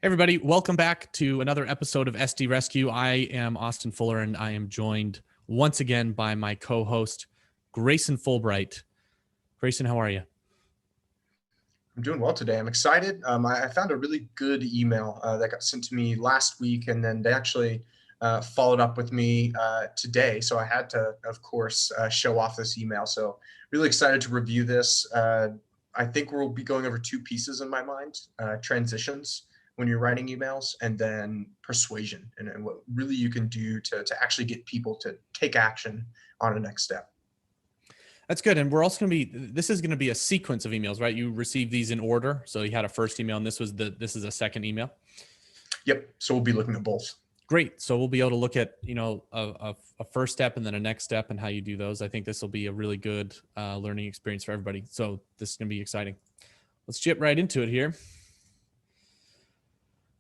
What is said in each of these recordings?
Hey everybody, welcome back to another episode of SDRescue. I am Austin Fuller, and I am joined once again by my co-host, Grayson Fulbright. Grayson, how are you? I'm doing well today. I'm excited. I found a really good email that got sent to me last week, and then they actually followed up with me today. So I had to, of course, show off this email. So really excited to review this. I think we'll be going over two pieces in my mind, transitions when you're writing emails, and then persuasion and what really you can do to actually get people to take action on a next step. That's good. And we're also this is going to be a sequence of emails, right? You received these in order. So you had a first email, and this is a second email. Yep. So we'll be looking at both. Great. So we'll be able to look at, a first step and then a next step and how you do those. I think this will be a really good learning experience for everybody. So this is going to be exciting. Let's jump right into it here.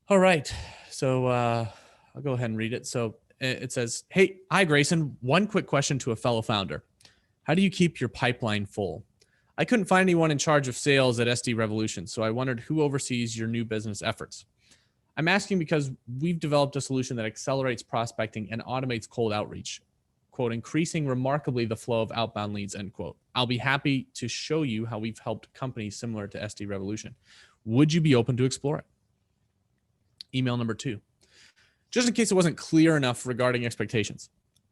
All right. So I'll go ahead and read it. So it says, "Hey, hi, Grayson. One quick question to a fellow founder. How do you keep your pipeline full? I couldn't find anyone in charge of sales at SD Revolution, so I wondered who oversees your new business efforts. I'm asking because we've developed a solution that accelerates prospecting and automates cold outreach, quote, increasing remarkably the flow of outbound leads, end quote. I'll be happy to show you how we've helped companies similar to SD Revolution. Would you be open to explore it?" Email number 2. Just in case it wasn't clear enough regarding expectations,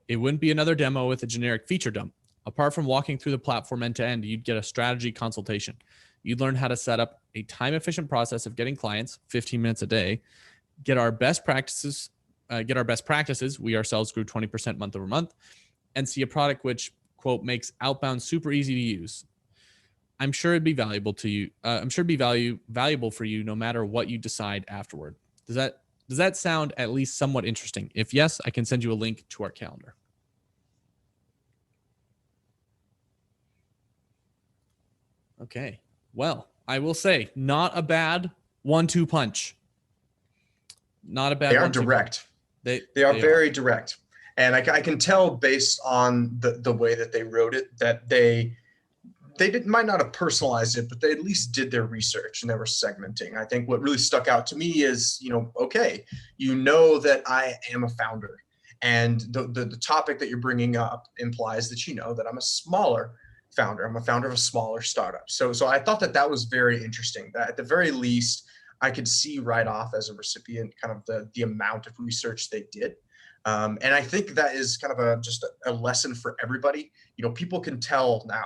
it wouldn't be another demo with a generic feature dump. Apart from walking through the platform end to end, you'd get a strategy consultation. You'd learn how to set up a time-efficient process of getting clients, 15 minutes a day, get our best practices. We ourselves grew 20% month over month, and see a product which, quote, makes outbound super easy to use. I'm sure it'd be valuable to you. Valuable for you no matter what you decide afterward. Does that sound at least somewhat interesting? If yes, I can send you a link to our calendar. Okay. Well, I will say, not a bad 1-2 punch. Not a bad. They are direct. They are very direct. And I can tell based on the way that they wrote it that they might not have personalized it, but they at least did their research and they were segmenting. I think what really stuck out to me is, okay, that I am a founder, and the topic that you're bringing up implies that that I'm a smaller founder. I'm a founder of a smaller startup. So I thought that was very interesting. That at the very least, I could see right off as a recipient kind of the amount of research they did. And I think that is kind of just a lesson for everybody. People can tell now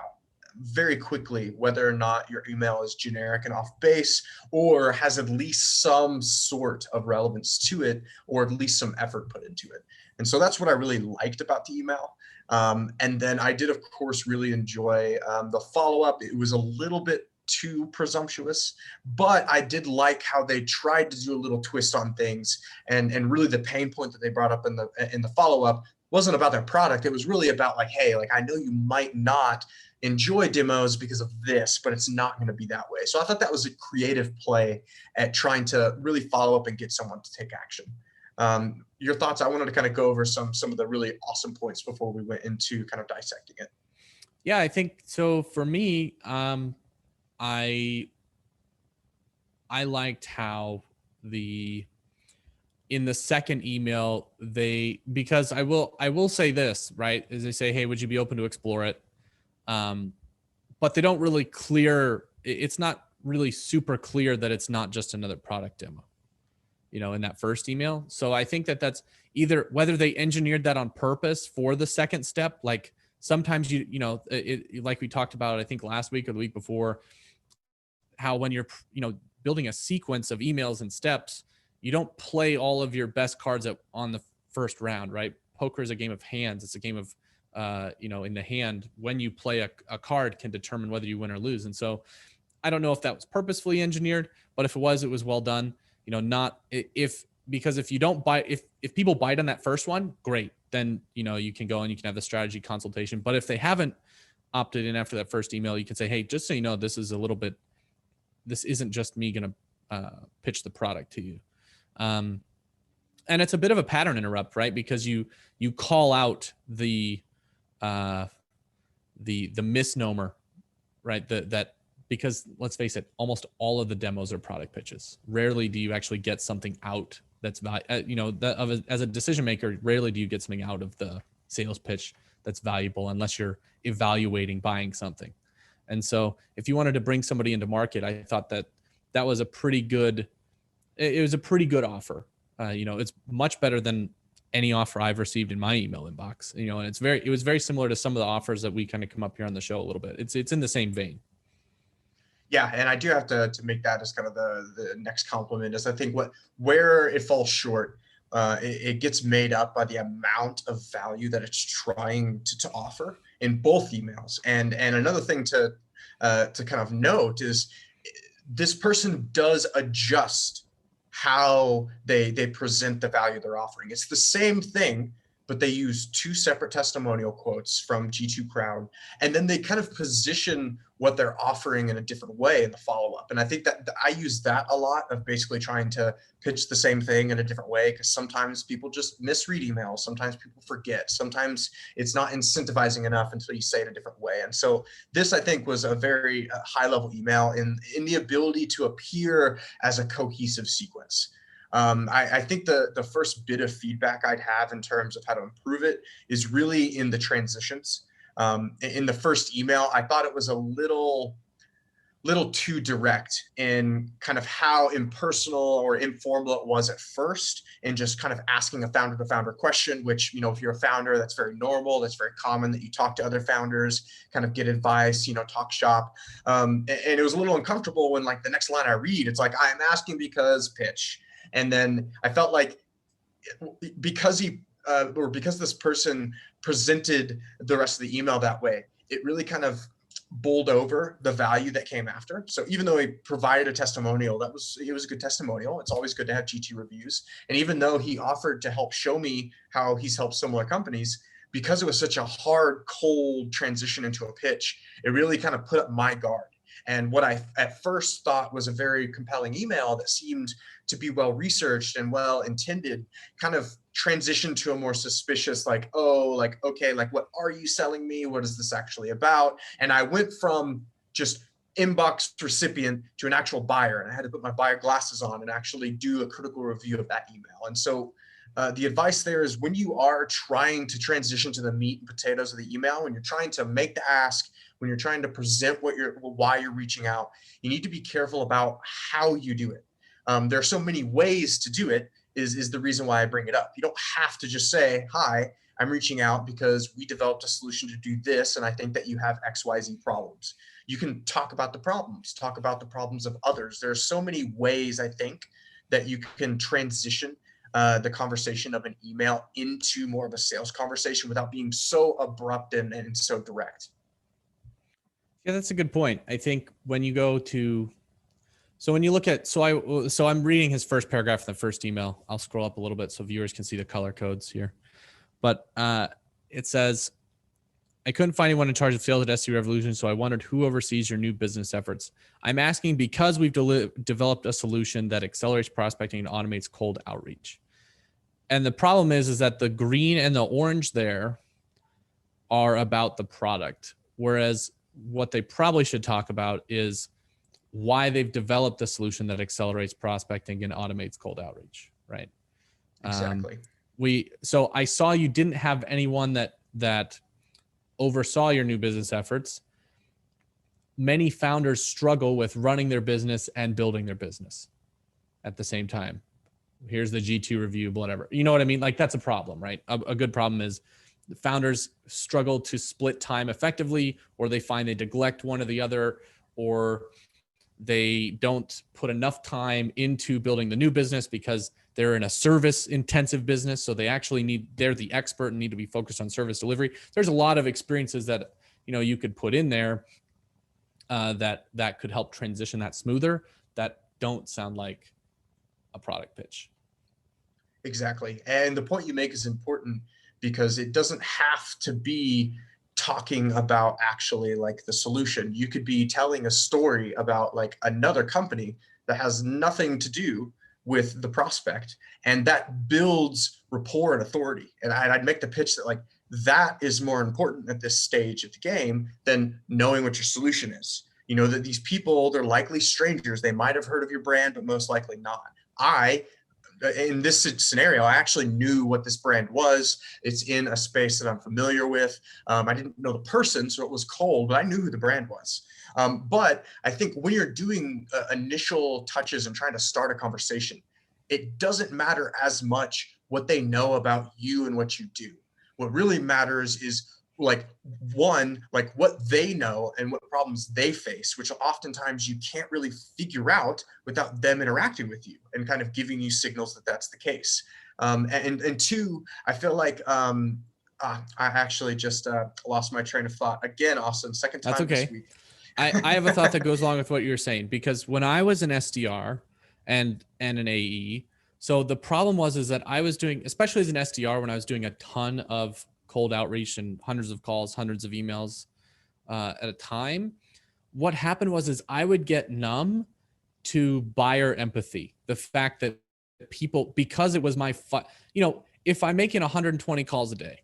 very quickly whether or not your email is generic and off base, or has at least some sort of relevance to it, or at least some effort put into it. And so that's what I really liked about the email. And then I did, of course, really enjoy the follow-up. It was a little bit too presumptuous, but I did like how they tried to do a little twist on things. And really the pain point that they brought up in the follow-up wasn't about their product. It was really about like, hey, like I know you might not enjoy demos because of this, but it's not going to be that way. So I thought that was a creative play at trying to really follow up and get someone to take action. Your thoughts? I wanted to kind of go over some of the really awesome points before we went into kind of dissecting it. Yeah, I think so. For me, I liked how in the second email because I will say this, right, is they say, hey, would you be open to explore it? But they don't really it's not really super clear that it's not just another product demo, in that first email. So I think that's either whether they engineered that on purpose for the second step. Like sometimes like we talked about, I think last week or the week before, how when you're, building a sequence of emails and steps, you don't play all of your best cards on the first round, right? Poker is a game of hands. It's a game of, in the hand, when you play a card can determine whether you win or lose. And so I don't know if that was purposefully engineered, but if it was well done. Because if you don't buy, if people bite on that first one, great. Then, you can go and you can have the strategy consultation. But if they haven't opted in after that first email, you can say, hey, just so you know, this isn't just me going to pitch the product to you. And it's a bit of a pattern interrupt, right? Because you call out the misnomer, right? That because let's face it, almost all of the demos are product pitches. Rarely do you actually get something out that's as a decision maker, rarely do you get something out of the sales pitch that's valuable unless you're evaluating buying something. And so if you wanted to bring somebody into market, I thought that was a pretty good, it was a pretty good offer. It's much better than any offer I've received in my email inbox, and it was very similar to some of the offers that we kind of come up here on the show a little bit. It's in the same vein. Yeah, and I do have to make that as kind of the next compliment is I think where it falls short, it gets made up by the amount of value that it's trying to offer in both emails. And another thing to kind of note is this person does adjust how they present the value they're offering. It's the same thing, but they use two separate testimonial quotes from G2 Crowd, and then they kind of position what they're offering in a different way in the follow-up. And I think that I use that a lot of basically trying to pitch the same thing in a different way, because sometimes people just misread emails. Sometimes people forget. Sometimes it's not incentivizing enough until you say it a different way. And so this, I think, was a very high-level email in the ability to appear as a cohesive sequence. I think the first bit of feedback I'd have in terms of how to improve it is really in the transitions. In the first email, I thought it was a little too direct in kind of how impersonal or informal it was at first, and just kind of asking a founder to founder question, which, if you're a founder, that's very normal. That's very common that you talk to other founders, kind of get advice, talk shop. And it was a little uncomfortable when like the next line I read, it's like, I'm asking because pitch. And then I felt like because this person presented the rest of the email that way, it really kind of bowled over the value that came after. So even though he provided a testimonial, it was a good testimonial. It's always good to have G2 reviews. And even though he offered to help show me how he's helped similar companies, because it was such a hard, cold transition into a pitch, it really kind of put up my guard. And what I at first thought was a very compelling email that seemed to be well researched and well intended, kind of transitioned to a more suspicious, like, okay, like, what are you selling me? What is this actually about? And I went from just inbox recipient to an actual buyer, and I had to put my buyer glasses on and actually do a critical review of that email. And so the advice there is, when you are trying to transition to the meat and potatoes of the email, when you're trying to make the ask, when you're trying to present why you're reaching out, you need to be careful about how you do it. There are so many ways to do it, is the reason why I bring it up. You don't have to just say, hi, I'm reaching out because we developed a solution to do this, and I think that you have XYZ problems. You can talk about the problems of others. There are so many ways, I think, that you can transition the conversation of an email into more of a sales conversation without being so abrupt and so direct. Yeah, that's a good point. I think when you go to, so when you look at, so I'm reading his first paragraph in the first email. I'll scroll up a little bit so viewers can see the color codes here. But it says, I couldn't find anyone in charge of sales at SD Revolution, so I wondered who oversees your new business efforts. I'm asking because we've developed a solution that accelerates prospecting and automates cold outreach. And the problem is that the green and the orange there are about the product, whereas what they probably should talk about is why they've developed a solution that accelerates prospecting and automates cold outreach, right? Exactly. So I saw you didn't have anyone that oversaw your new business efforts. Many founders struggle with running their business and building their business at the same time. Here's the G2 review, whatever. You know what I mean? Like, that's a problem, right? A good problem is the founders struggle to split time effectively, or they find they neglect one or the other, or they don't put enough time into building the new business because they're in a service intensive business. So they actually they're the expert and need to be focused on service delivery. There's a lot of experiences that, you could put in there that could help transition that smoother, that don't sound like a product pitch. Exactly. And the point you make is important, because it doesn't have to be talking about actually like the solution. You could be telling a story about like another company that has nothing to do with the prospect, and that builds rapport and authority. And I'd make the pitch that like that is more important at this stage of the game than knowing what your solution is. You know that these people, they're likely strangers. They might have heard of your brand, but most likely not. In this scenario, I actually knew what this brand was. It's in a space that I'm familiar with. I didn't know the person, so it was cold, but I knew who the brand was. But I think when you're doing initial touches and trying to start a conversation, it doesn't matter as much what they know about you and what you do. What really matters is like what they know and what problems they face, which oftentimes you can't really figure out without them interacting with you and kind of giving you signals that that's the case. And two, I feel like I actually just lost my train of thought again, Austin. Second time That's okay. this week. I have a thought that goes along with what you're saying, because when I was an SDR and an AE, so the problem is that I was doing, especially as an SDR, when I was doing a ton of cold outreach and hundreds of calls, hundreds of emails at a time, what happened is I would get numb to buyer empathy. The fact that people, because it was if I'm making 120 calls a day,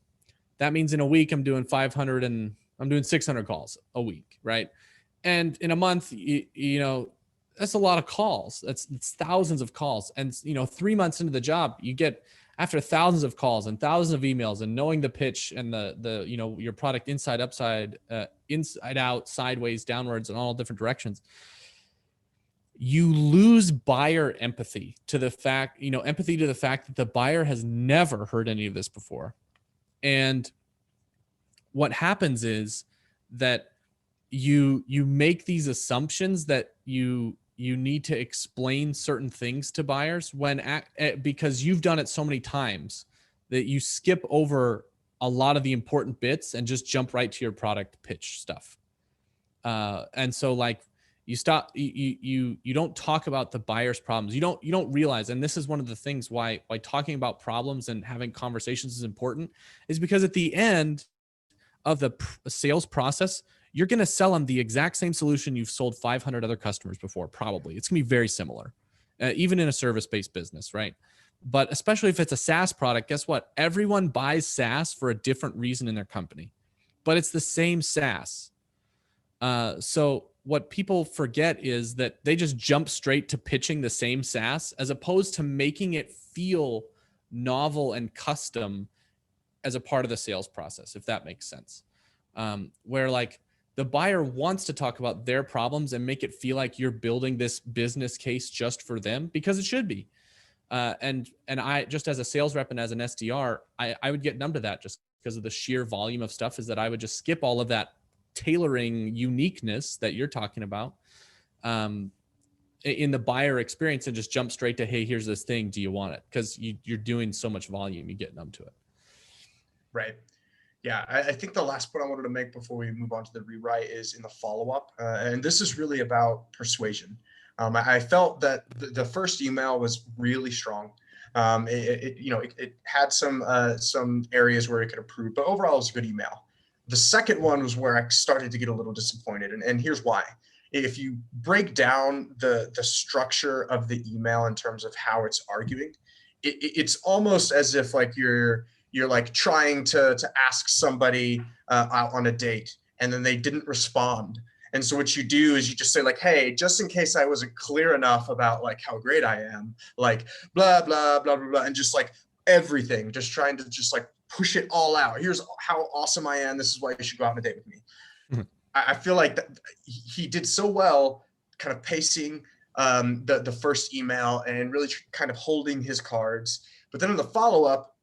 that means in a week I'm doing 500 and I'm doing 600 calls a week, right? And in a month, that's a lot of calls. It's thousands of calls. And 3 months into the job, you get, after thousands of calls and thousands of emails and knowing the pitch and the your product inside, upside, inside out, sideways, downwards, and all different directions, you lose buyer empathy to the fact, empathy to the fact that the buyer has never heard any of this before. And what happens is that you make these assumptions that you need to explain certain things to buyers because you've done it so many times that you skip over a lot of the important bits and just jump right to your product pitch stuff. And so like you don't talk about the buyer's problems. You don't realize, and this is one of the things why talking about problems and having conversations is important, is because at the end of the sales process, you're going to sell them the exact same solution you've sold 500 other customers before. Probably it's going to be very similar, even in a service-based business, right? But especially if it's a SaaS product, guess what? Everyone buys SaaS for a different reason in their company, but it's the same SaaS. So what people forget is that they just jump straight to pitching the same SaaS as opposed to making it feel novel and custom as a part of the sales process, if that makes sense. Where like the buyer wants to talk about their problems and make it feel like you're building this business case just for them, because it should be. And I, just as a sales rep and as an SDR, I would get numb to that just because of the sheer volume of stuff, is that I would just skip all of that tailoring uniqueness that you're talking about in the buyer experience and just jump straight to, hey, here's this thing. Do you want it? Because you're doing so much volume, you get numb to it. Right. Yeah, I think the last point I wanted to make before we move on to the rewrite is in the follow-up. And this is really about persuasion. I felt that the first email was really strong. It had some areas where it could improve, but overall it was a good email. The second one was where I started to get a little disappointed. And here's why. If you break down the structure of the email in terms of how it's arguing, it's almost as if like you're like trying to ask somebody out on a date and then they didn't respond. And so what you do is you just say like, hey, just in case I wasn't clear enough about like how great I am, like blah, blah, blah, blah, blah. And just like everything, just trying to just like push it all out. Here's how awesome I am. This is why you should go out on a date with me. Mm-hmm. I feel like that he did so well kind of pacing the first email and really kind of holding his cards. But then in the follow-up,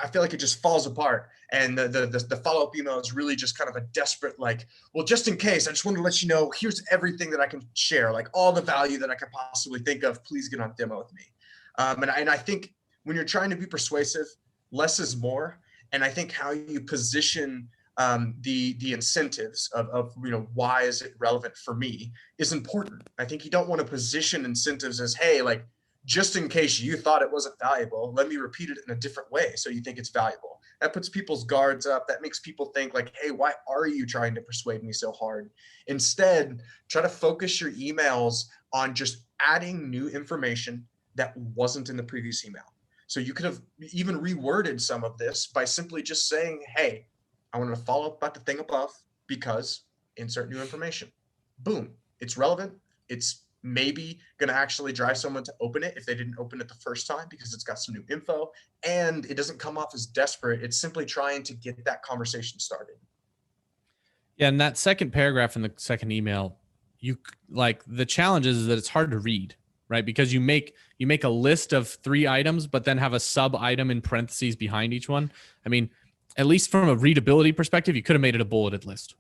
I feel like it just falls apart. And the follow-up email is really just kind of a desperate, like, well, just in case, I just wanted to let you know, here's everything that I can share, like all the value that I could possibly think of. Please get on a demo with me. And I think when you're trying to be persuasive, less is more. And I think how you position the incentives of why is it relevant for me is important. I think you don't want to position incentives as, hey, like, just in case you thought it wasn't valuable, let me repeat it in a different way so you think it's valuable. That puts people's guards up. That makes people think like, hey, why are you trying to persuade me so hard? Instead, try to focus your emails on just adding new information that wasn't in the previous email. So you could have even reworded some of this by simply just saying, hey, I wanted to follow up about the thing above because insert new information. boom, it's relevant. It's maybe going to actually drive someone to open it if they didn't open it the first time because it's got some new info, and it doesn't come off as desperate. It's simply trying to get that conversation started. Yeah, and that second paragraph in the second email, you like the challenge is that it's hard to read, right? Because you make a list of 3 items, but then have a sub item in parentheses behind each one. I mean, at least from a readability perspective, you could have made it a bulleted list.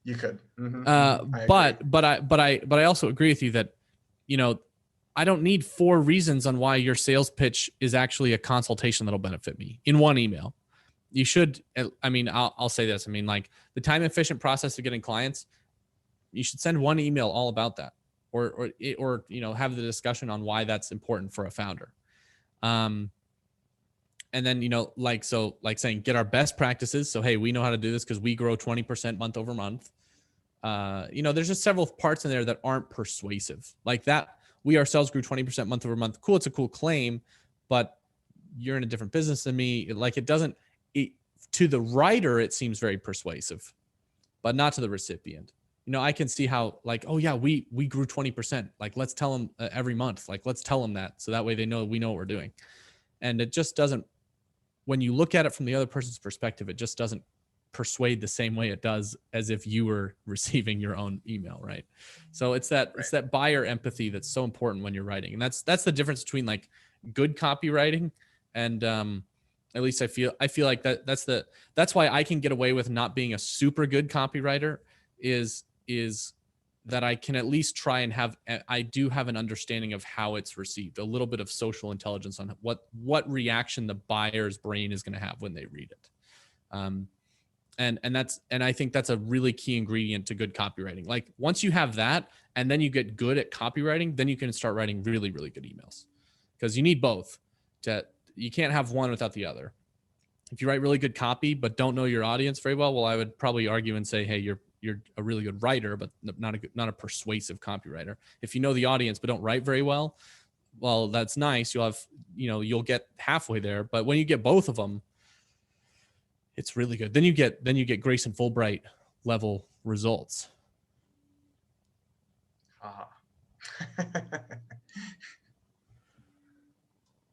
You could. But I also agree with you that, you know, I don't need 4 reasons on why your sales pitch is actually a consultation that'll benefit me in one email. You should, I mean, I'll say this. I mean, like the time efficient process of getting clients, you should send one email all about that, or you know, have the discussion on why that's important for a founder. And then, you know, like saying, get our best practices. So, hey, we know how to do this because we grow 20% month over month. You know, there's just several parts in there that aren't persuasive. Like that, we ourselves grew 20% month over month. Cool. It's a cool claim, but you're in a different business than me. Like it doesn't, to the writer, it seems very persuasive, but not to the recipient. You know, I can see how like, oh yeah, we grew 20%. Like, let's tell them every month, like, let's tell them that. So that way they know, we know what we're doing. And it just doesn't, when you look at it from the other person's perspective, it just doesn't persuade the same way it does as if you were receiving your own email. Right. So it's that, it's that buyer empathy that's so important when you're writing. And that's the difference between like good copywriting and, at least I feel like that's why I can get away with not being a super good copywriter is that I can at least try and I do have an understanding of how it's received, a little bit of social intelligence on what reaction the buyer's brain is going to have when they read it. And I think that's a really key ingredient to good copywriting. Like once you have that and then you get good at copywriting, then you can start writing really, really good emails because you need both. You can't have one without the other. If you write really good copy, but don't know your audience very well, I would probably argue and say, hey, you're a really good writer, but not a persuasive copywriter. If you know the audience, but don't write very well, that's nice. You'll get halfway there. But when you get both of them, it's really good. Then you get Grayson Fulbright level results.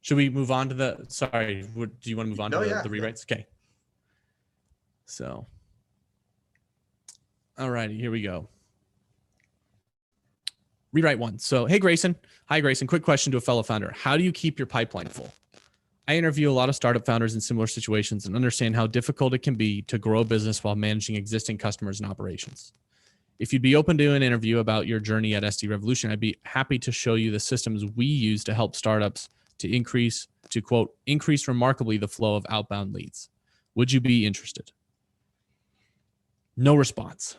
Should we move on to do you want to move on to the rewrites? Okay. So, all righty, here we go. Rewrite 1. So, hey, Grayson. Hi, Grayson. Quick question to a fellow founder. How do you keep your pipeline full? I interview a lot of startup founders in similar situations and understand how difficult it can be to grow a business while managing existing customers and operations. If you'd be open to an interview about your journey at SD Revolution, I'd be happy to show you the systems we use to help startups to quote, increase remarkably the flow of outbound leads. Would you be interested? No response.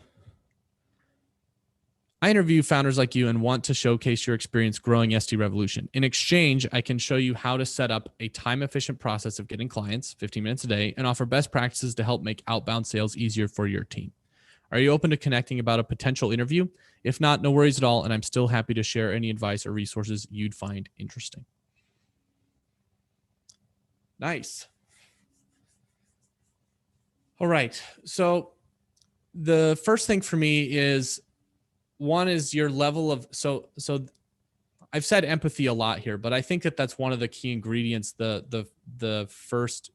I interview founders like you and want to showcase your experience growing SD Revolution. In exchange, I can show you how to set up a time-efficient process of getting clients, 15 minutes a day, and offer best practices to help make outbound sales easier for your team. Are you open to connecting about a potential interview? If not, no worries at all, and I'm still happy to share any advice or resources you'd find interesting. Nice. All right. So the first thing for me is one is your level of, so I've said empathy a lot here, but I think that that's one of the key ingredients, that the first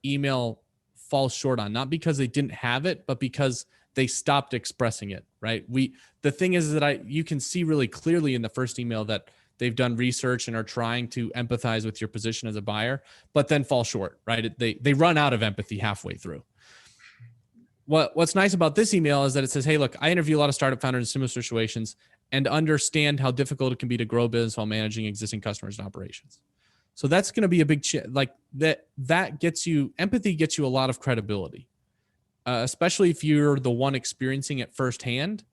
email falls short on, not because they didn't have it, but because they stopped expressing it, right? The thing is that you can see really clearly in the first email that they've done research and are trying to empathize with your position as a buyer, but then fall short, right? They run out of empathy halfway through. What's nice about this email is that it says, hey, look, I interview a lot of startup founders in similar situations and understand how difficult it can be to grow a business while managing existing customers and operations. So that's going to be a big, that gets you, empathy gets you a lot of credibility, especially if you're the one experiencing it firsthand.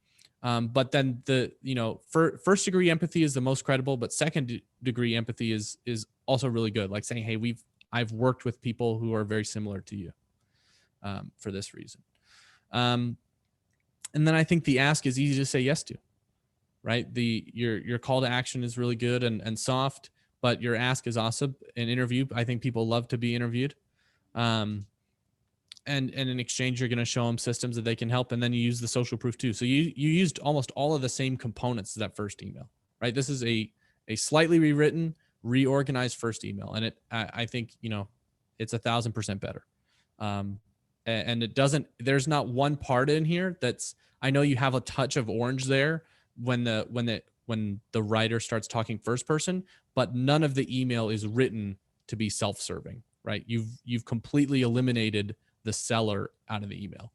But then first degree empathy is the most credible, but second degree empathy is also really good. Like saying, hey, I've worked with people who are very similar to you for this reason. And then I think the ask is easy to say yes to, right? Your call to action is really good and soft, but your ask is awesome. An interview, I think people love to be interviewed. and in exchange, you're going to show them systems that they can help. And then you use the social proof too. So you used almost all of the same components as that first email, right? This is a slightly rewritten, reorganized first email. And I think, it's 1,000% better. And it doesn't, there's not one part in here I know you have a touch of orange there when the writer starts talking first person, but none of the email is written to be self-serving, right? You've completely eliminated the seller out of the email.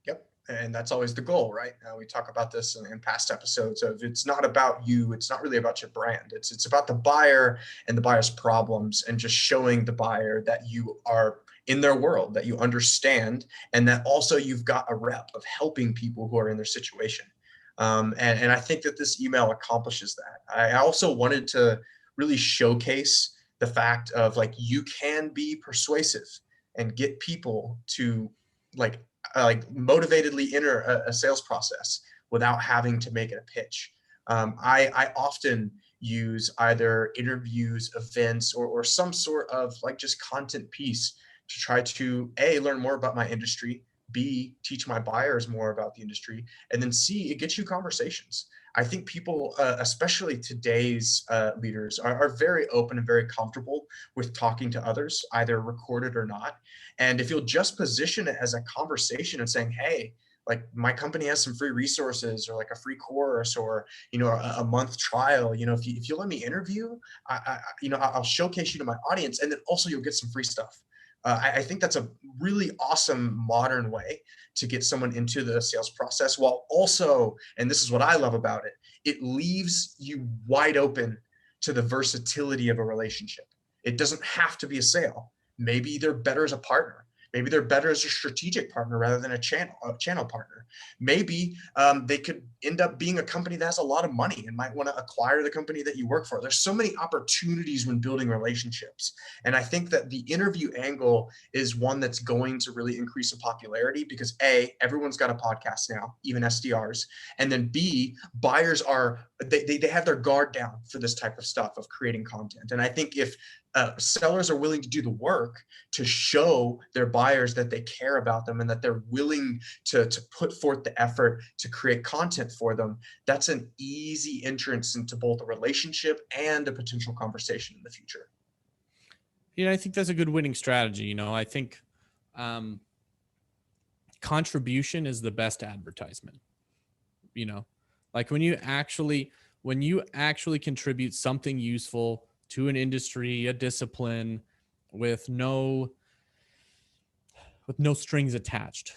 Yep. And that's always the goal, right? We talk about this in past episodes of, it's not about you. It's not really about your brand. It's about the buyer and the buyer's problems, and just showing the buyer that you are in their world, that you understand, and that also you've got a rep of helping people who are in their situation. And I think that this email accomplishes that. I also wanted to really showcase the fact of, like, you can be persuasive and get people to like motivatedly enter a sales process without having to make it a pitch. I often use either interviews, events, or some sort of like just content piece to try to learn more about my industry, B, teach my buyers more about the industry, and then C, it gets you conversations. I think people, especially today's leaders, are very open and very comfortable with talking to others, either recorded or not. And if you'll just position it as a conversation and saying, hey, like, my company has some free resources, or like a free course, or a month trial. If you let me interview, I'll showcase you to my audience, and then also you'll get some free stuff. I think that's a really awesome modern way to get someone into the sales process, while also, and this is what I love about it, it leaves you wide open to the versatility of a relationship. It doesn't have to be a sale. Maybe they're better as a partner. Maybe they're better as a strategic partner rather than a channel partner. Maybe they could end up being a company that has a lot of money and might want to acquire the company that you work for. There's so many opportunities when building relationships. And I think that the interview angle is one that's going to really increase in popularity, because A, everyone's got a podcast now, even SDRs. And then B, buyers they have their guard down for this type of stuff of creating content. And I think if sellers are willing to do the work to show their buyers that they care about them and that they're willing to put forth the effort to create content for them, that's an easy entrance into both a relationship and a potential conversation in the future. I think that's a good winning strategy. I think contribution is the best advertisement. Like when you actually contribute something useful to an industry, a discipline, with no strings attached.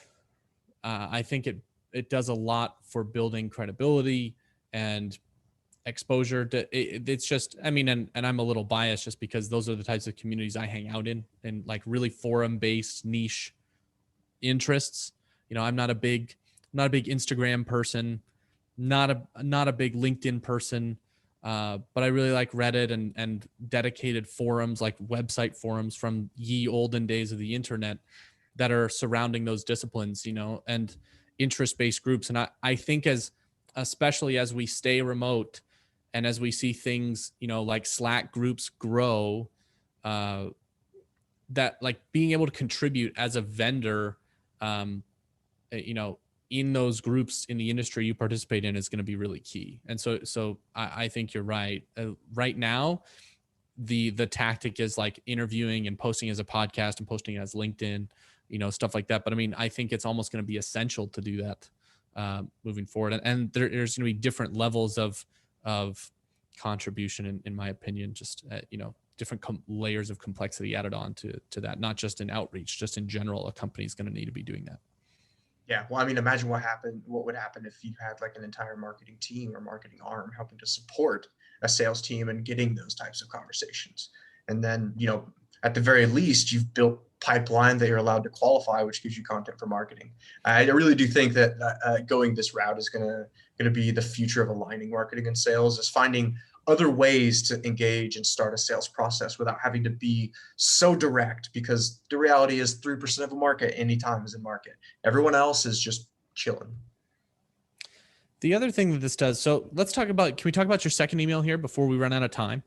I think it does a lot for building credibility and exposure. It's just, and I'm a little biased just because those are the types of communities I hang out in, and like really forum-based niche interests. I'm not a big Instagram person, not a big LinkedIn person. But I really like Reddit and dedicated forums, like website forums from ye olden days of the internet, that are surrounding those disciplines, and interest-based groups. And I think especially as we stay remote and as we see things, like Slack groups grow, that like being able to contribute as a vendor, in those groups in the industry you participate in is going to be really key. And so I think you're right. Right now, the tactic is like interviewing and posting as a podcast and posting as LinkedIn, stuff like that. But I think it's almost going to be essential to do that moving forward. And there's going to be different levels of contribution, in my opinion, just different layers of complexity added on to that, not just in outreach, just in general, a company is going to need to be doing that. Yeah, well, imagine what would happen if you had like an entire marketing team or marketing arm helping to support a sales team and getting those types of conversations. And then, at the very least, you've built pipeline that you're allowed to qualify, which gives you content for marketing. I really do think that going this route is going to be the future of aligning marketing and sales, is finding other ways to engage and start a sales process without having to be so direct, because the reality is 3% of a market anytime is in market. Everyone else is just chilling. The other thing that this does, so can we talk about your second email here before we run out of time?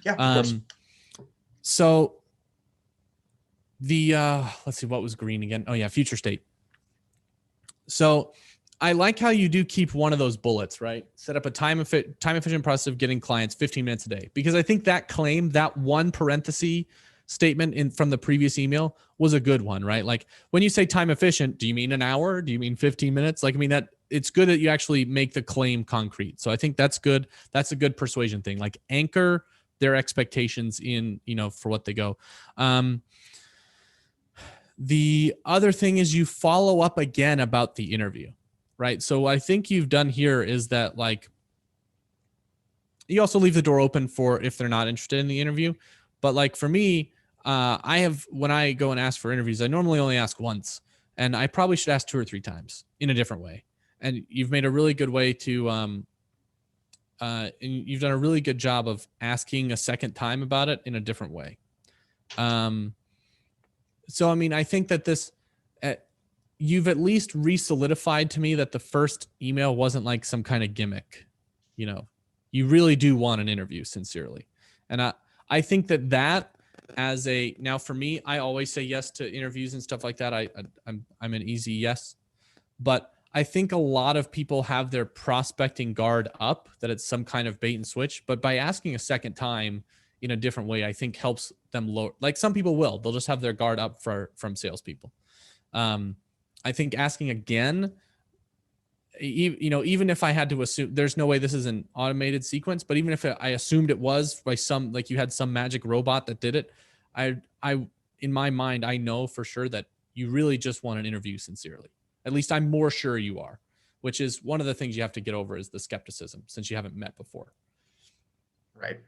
Yeah, of course. So Let's see, what was green again? Oh yeah, future state. So I like how you do keep one of those bullets, right? Set up a time efficient process of getting clients 15 minutes a day, because I think that claim, that one parenthesis statement from the previous email was a good one, right? Like when you say time efficient, do you mean an hour? Do you mean 15 minutes? Like, I mean, that it's good that you actually make the claim concrete. So I think that's good. That's a good persuasion thing. Like anchor their expectations in, for what they go. The other thing is you follow up again about the interview, right? So I think you've done here is that like you also leave the door open for if they're not interested in the interview. But like for me, when I go and ask for interviews, I normally only ask once, and I probably should ask 2 or 3 times in a different way. And you've made a really good way to, and you've done a really good job of asking a second time about it in a different way. So, I mean, I think that you've at least re-solidified to me that the first email wasn't like some kind of gimmick. You really do want an interview sincerely. And I think that now for me, I always say yes to interviews and stuff like that. I'm an easy yes, but I think a lot of people have their prospecting guard up, that it's some kind of bait and switch, but by asking a second time in a different way, I think helps them lower. Like some people they'll just have their guard up from salespeople. I think asking again, even if I had to assume, there's no way this is an automated sequence, but even if I assumed it was by some, like you had some magic robot that did it, I in my mind, I know for sure that you really just want an interview sincerely. At least I'm more sure you are, which is one of the things you have to get over is the skepticism, since you haven't met before. Right.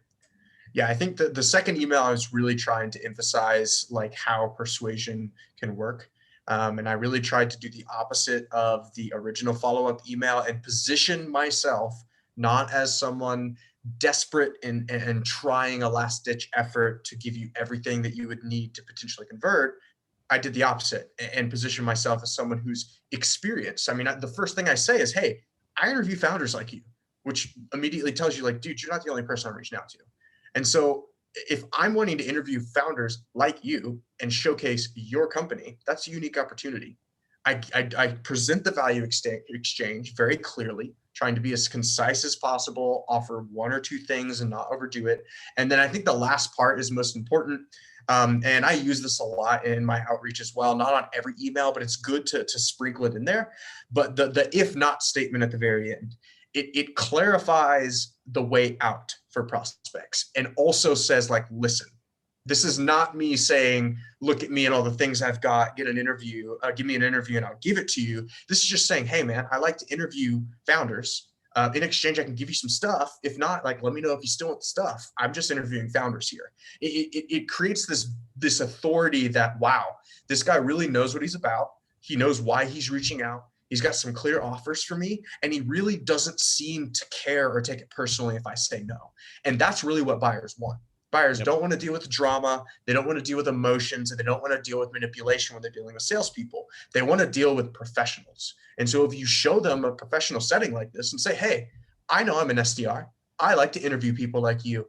Yeah, I think the second email, I was really trying to emphasize like how persuasion can work. And I really tried to do the opposite of the original follow-up email and position myself not as someone desperate and trying a last-ditch effort to give you everything that you would need to potentially convert. I did the opposite and position myself as someone who's experienced. I mean, the first thing I say is, hey, I interview founders like you, which immediately tells you like, dude, you're not the only person I'm reaching out to. And so if I'm wanting to interview founders like you and showcase your company, that's a unique opportunity. I present the value exchange very clearly, trying to be as concise as possible, offer 1 or 2 things and not overdo it. And then I think the last part is most important. And I use this a lot in my outreach as well, not on every email, but it's good to sprinkle it in there. But the if not statement at the very end, it clarifies the way out for prospects and also says like, listen, this is not me saying, look at me and all the things I've got, get an interview, give me an interview and I'll give it to you. This is just saying, hey man, I like to interview founders. In exchange, I can give you some stuff. If not, like, let me know if you still want the stuff. I'm just interviewing founders here. It creates this authority that, wow, this guy really knows what he's about. He knows why he's reaching out. He's got some clear offers for me, and he really doesn't seem to care or take it personally if I say no. And that's really what buyers want. Buyers don't want to deal with drama. They don't want to deal with emotions, and they don't want to deal with manipulation when they're dealing with salespeople. They want to deal with professionals. And so if you show them a professional setting like this and say, hey, I know I'm an SDR. I like to interview people like you.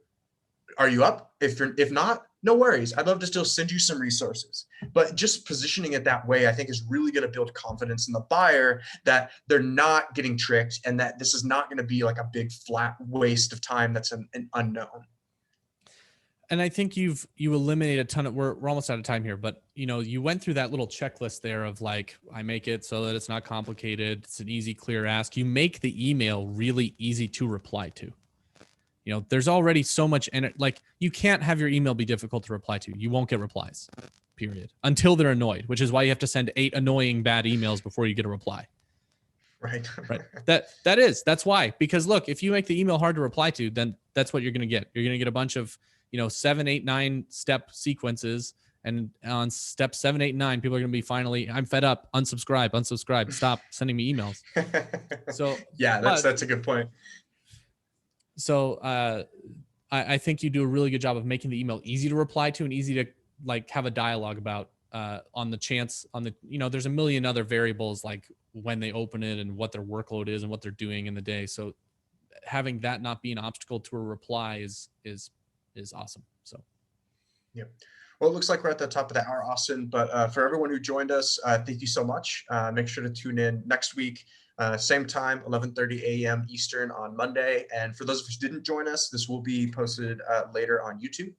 Are you up? If not, no worries. I'd love to still send you some resources. But just positioning it that way, I think, is really going to build confidence in the buyer that they're not getting tricked and that this is not going to be like a big flat waste of time that's an unknown. And I think you eliminate a ton of, we're almost out of time here, but you went through that little checklist there of like, I make it so that it's not complicated. It's an easy, clear ask. You make the email really easy to reply to. There's already so much in it. Like you can't have your email be difficult to reply to. You won't get replies, period, until they're annoyed, which is why you have to send 8 annoying bad emails before you get a reply. Right. Right. That's why, because look, if you make the email hard to reply to, then that's what you're going to get. You're going to get a bunch of 7, 8, 9 step sequences. And on step 7, 8, 9, people are going to be finally, I'm fed up, unsubscribe, stop sending me emails. So yeah, that's a good point. So I think you do a really good job of making the email easy to reply to and easy to like have a dialogue about there's a million other variables like when they open it and what their workload is and what they're doing in the day. So having that not be an obstacle to a reply is awesome. So Yep. Well, it looks like we're at the top of the hour, Austin. But for everyone who joined us, thank you so much. Make sure to tune in next week, same time, 11:30 a.m. Eastern on Monday. And for those of you who didn't join us, this will be posted later on YouTube.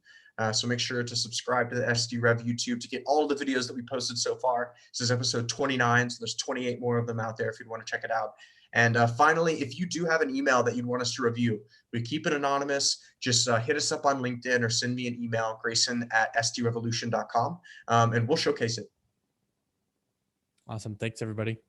So make sure to subscribe to the SDRev YouTube to get all of the videos that we posted so far. This is episode 29, so there's 28 more of them out there if you'd want to check it out. And finally, if you do have an email that you'd want us to review, we keep it anonymous. Just hit us up on LinkedIn or send me an email, grayson@sdrevolution.com, and we'll showcase it. Awesome. Thanks, everybody.